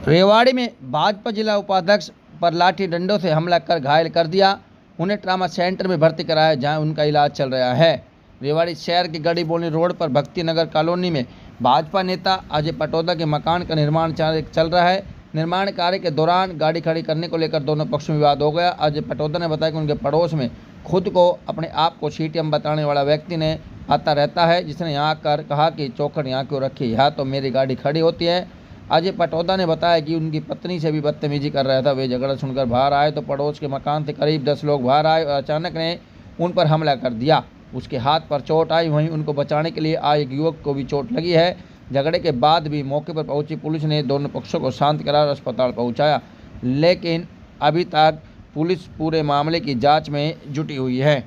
रेवाड़ी में भाजपा जिला उपाध्यक्ष पर लाठी डंडों से हमला कर घायल कर दिया। उन्हें ट्रामा सेंटर में भर्ती कराया जहां उनका इलाज चल रहा है। रेवाड़ी शहर के गड़ी बोली रोड पर भक्ति नगर कॉलोनी में भाजपा नेता अजय पटौदा के मकान का निर्माण चल रहा है। निर्माण कार्य के दौरान गाड़ी खड़ी करने को लेकर दोनों पक्षों में विवाद हो गया। अजय पटौदा ने बताया कि उनके पड़ोस में खुद को अपने आप को सीटीएम बताने वाला व्यक्ति ने आता रहता है, जिसने यहाँ आकर कहा कि चौखट यहाँ क्यों रखी, यहाँ तो मेरी गाड़ी खड़ी होती है। अजय पटौदा ने बताया कि उनकी पत्नी से भी बदतमीजी कर रहा था। वे झगड़ा सुनकर बाहर आए तो पड़ोस के मकान से करीब 10 लोग बाहर आए और अचानक ने उन पर हमला कर दिया। उसके हाथ पर चोट आई, वहीं उनको बचाने के लिए आए एक युवक को भी चोट लगी है। झगड़े के बाद भी मौके पर पहुंची पुलिस ने दोनों पक्षों को शांत करार अस्पताल पहुंचाया, लेकिन अभी तक पुलिस पूरे मामले की जांच में जुटी हुई है।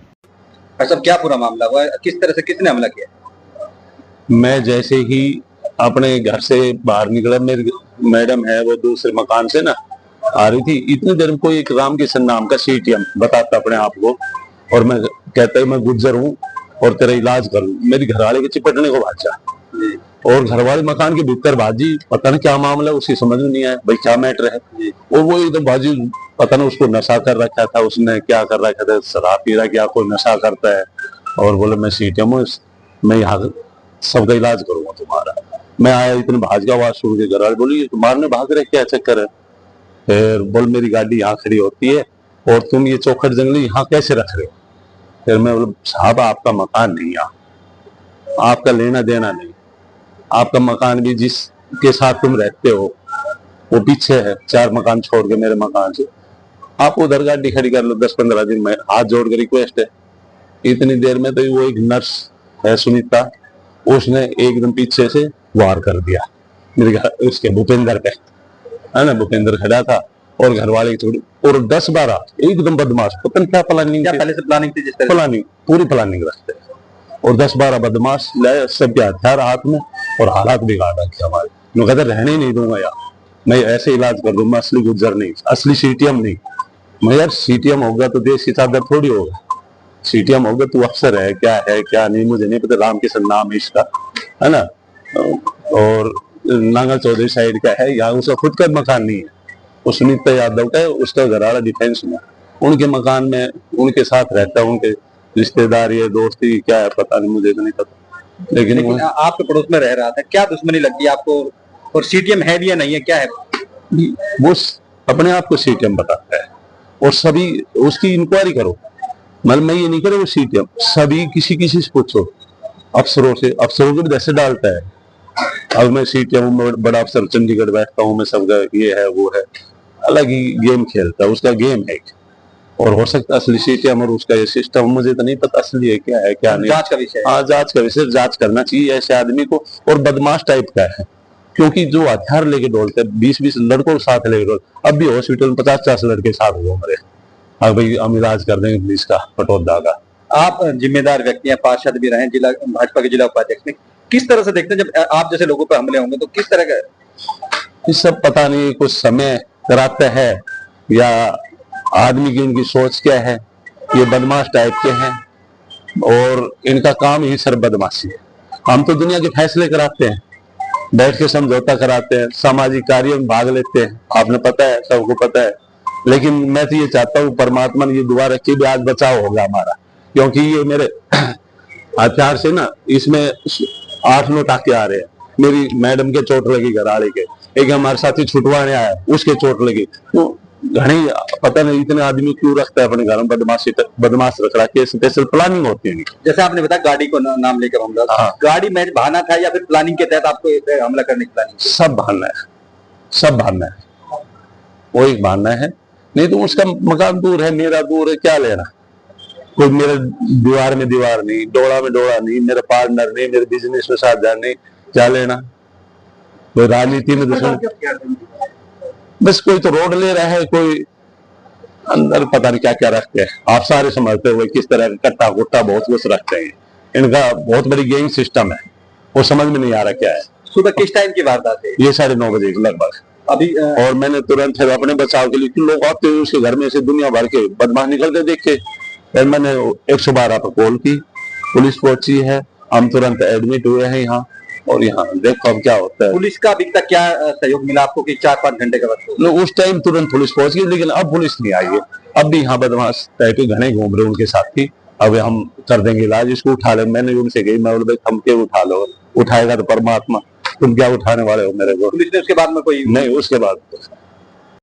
सब क्या पूरा मामला हुआ, किस तरह से किसने हमला किया? मैं जैसे ही अपने घर से बाहर निकला, मेरी मैडम है वो दूसरे मकान से ना आ रही थी। इतनी देर में कोई एक राम किशन नाम का सीटीएम बताता अपने आप को, और मैं कहता है मैं गुज्जर हूँ और तेरा इलाज करूँ। मेरी घरवाले के चिपटने को भाजा और घरवाले मकान के भीतर भाजी, पता नहीं क्या मामला उसकी समझ में नहीं आया, भाई क्या मैटर है। और वो एकदम भाजी, पता नहीं उसको नशा कर रखा था, उसने क्या कर रखा था, शराब पी रहा क्या कोई नशा करता है, और बोले मैं सीटीएम हूँ, मैं यहाँ सबका इलाज करूंगा तुम्हारा। मैं आया, इतने भाज का आवाज सुन के घरवाले बोली तुम्हारे भाग रहे क्या चक्कर है। फिर बोल मेरी गाड़ी यहाँ खड़ी होती है और तुम ये चौखट जंगली यहाँ कैसे रख रहे हो। फिर मैं बोला साहब आपका मकान नहीं, यहाँ आपका लेना देना नहीं, आपका मकान भी जिसके साथ तुम रहते हो वो पीछे है 4 मकान छोड़ के मेरे मकान से, आप उधर गाड़ी खड़ी कर लो 10-15 दिन में। हाथ जोड़ के रिक्वेस्ट है। इतनी देर में तो वो एक नर्स है सुनीता, उसने एकदम पीछे से वार कर दिया मेरे घर उसके भूपेंद्र पे, है ना। भूपेंद्र खड़ा था और घर वाले थोड़ी, और 10-12 एकदम बदमाश, पता नहीं क्या प्लानिंग, पहले से प्लानिंग थी, जिस तरह प्लानिंग पूरी प्लानिंग रखते हैं। और 10-12 बदमाश लाए, सबके हथियार हाथ में, और हालात बिगाड़ रखे हमारे। मैं कहते रहने ही नहीं दूंगा यार, मैं ऐसे इलाज कर दूंगा, असली गुज्जर नहीं, असली सीटीएम नहीं। मैं यार सीटीएम होगा तो देश की चादर थोड़ी होगा, सीटीएम होगा तू अफसर है क्या नहीं मुझे नहीं पता। राम किशन नाम है इसका, है ना, और नांगल चौधरी साइड का है। यहाँ उसका खुद का मकान नहीं है, वो सुनीता यादव का है, उसका घराड़ा डिफेंस में, उनके मकान में उनके साथ रहता है। उनके रिश्तेदार ये दोस्ती क्या है पता नहीं, मुझे तो नहीं पता। लेकिन आपके पड़ोस में रह रहा था, क्या दुश्मनी लगती है आपको, और सीटीएम है भी या नहीं है, क्या है? वो अपने आप को सीटीएम बताता है, और सभी उसकी इंक्वायरी करो, मतलब मैं ये नहीं करूँ वो सीटीएम, सभी किसी से पूछो, अफसरों से, अफसरों को भी दस डालता है। अब मैं सीटीएम बड़ा अफसर चंडीगढ़ बैठता हूँ, मैं सबका ये है वो है, अलग ही गेम खेलता है, उसका गेम है। और हो सकता है असली सीटीएम और उसका ये सिस्टम, मुझे तो नहीं पता असली है क्या है क्या नहीं। जांच का विषय, हाँ जांच का विषय, जांच करना चाहिए ऐसे आदमी को। और बदमाश टाइप का है, क्योंकि जो हथियार लेके डोलते हैं 20-20 लड़कों को साथ लेके डोल, अब भी हॉस्पिटल में 50-50 लड़के साथ हुए हमारे। हाँ भाई हम इलाज कर देंगे पुलिस का, पटौदा का। आप जिम्मेदार व्यक्ति हैं, पार्षद भी रहे, जिला भाजपा के जिला उपाध्यक्ष में, किस तरह से देखते हैं जब आप जैसे लोगों पर हमले होंगे तो किस तरह का? इस सब पता नहीं, कुछ समय कराते है या आदमी की इनकी सोच क्या है। ये बदमाश टाइप के हैं और इनका काम ही सर बदमाशी है। हम तो दुनिया के फैसले कराते हैं, बैठ के समझौता कराते हैं, सामाजिक कार्यों में भाग लेते हैं, आपने पता है, सबको पता है। लेकिन मैं तो ये चाहता हूँ परमात्मा ने ये दुआ रखी भी आज बचाव होगा हमारा, क्योंकि ये मेरे हथियार से ना इसमें 8-9 टाके आ रहे हैं। मेरी मैडम के चोट लगी, घरवाले के, एक हमारे साथी छुटवाने आया उसके चोट लगी। तो घनी पता नहीं इतने आदमी क्यों रखता है अपने घर में, बदमाश रख रहा है, स्पेशल प्लानिंग होती है। जैसे आपने बताया गाड़ी को नाम लेकर हमला, हाँ। गाड़ी में बहाना था या फिर प्लानिंग के तहत आपको हमला करने की प्लानिंग? सब बहाना है, सब बहाना है, वो एक बहाना है। नहीं तो उसका मकान दूर है, मेरा दूर है, क्या लेना। कोई मेरे दीवार में दीवार नहीं, डोड़ा में डोड़ा नहीं, मेरा पार्टनर नहीं, मेरे बिजनेस में साझेदार नहीं, क्या लेना। कोई राजनीति में दुश्मन, बस कोई तो रोड ले रहा है, कोई अंदर पता नहीं क्या क्या रखते हैं। आप सारे समझते हुए किस तरह का कट्टा कुट्टा बहुत कुछ रखते हैं। इनका बहुत बड़ी गैंग सिस्टम है, वो समझ में नहीं आ रहा क्या है। सुबह किस टाइम की वारदात है? ये 9:30 बजे लगभग अभी और मैंने तुरंत अपने बचाव के लिए, लोग आते हुए उसके घर में से दुनिया भर के बदमाश निकलते देखे, फिर मैंने 112 पर कॉल की, पुलिस पहुंची है, हम तुरंत एडमिट हुए हैं यहाँ। और यहाँ देखो अब क्या होता है। पुलिस का अभी तक क्या सहयोग मिला आपको कि 4-5 घंटे का वक्त हो? उस टाइम तुरंत पुलिस पहुंच गई, लेकिन अब पुलिस नहीं आई है। अब भी यहाँ बदमाश टाइप के घने घूम रहे उनके साथ ही। अब हम कर देंगे इलाज, इसको उठा ले। मैंने उनसे कही, मैं बोला भाई थम के उठा लो, उठाएगा तो परमात्मा, तुम क्या उठाने वाले हो मेरे को। पुलिस ने उसके बाद में कोई नहीं, उसके बाद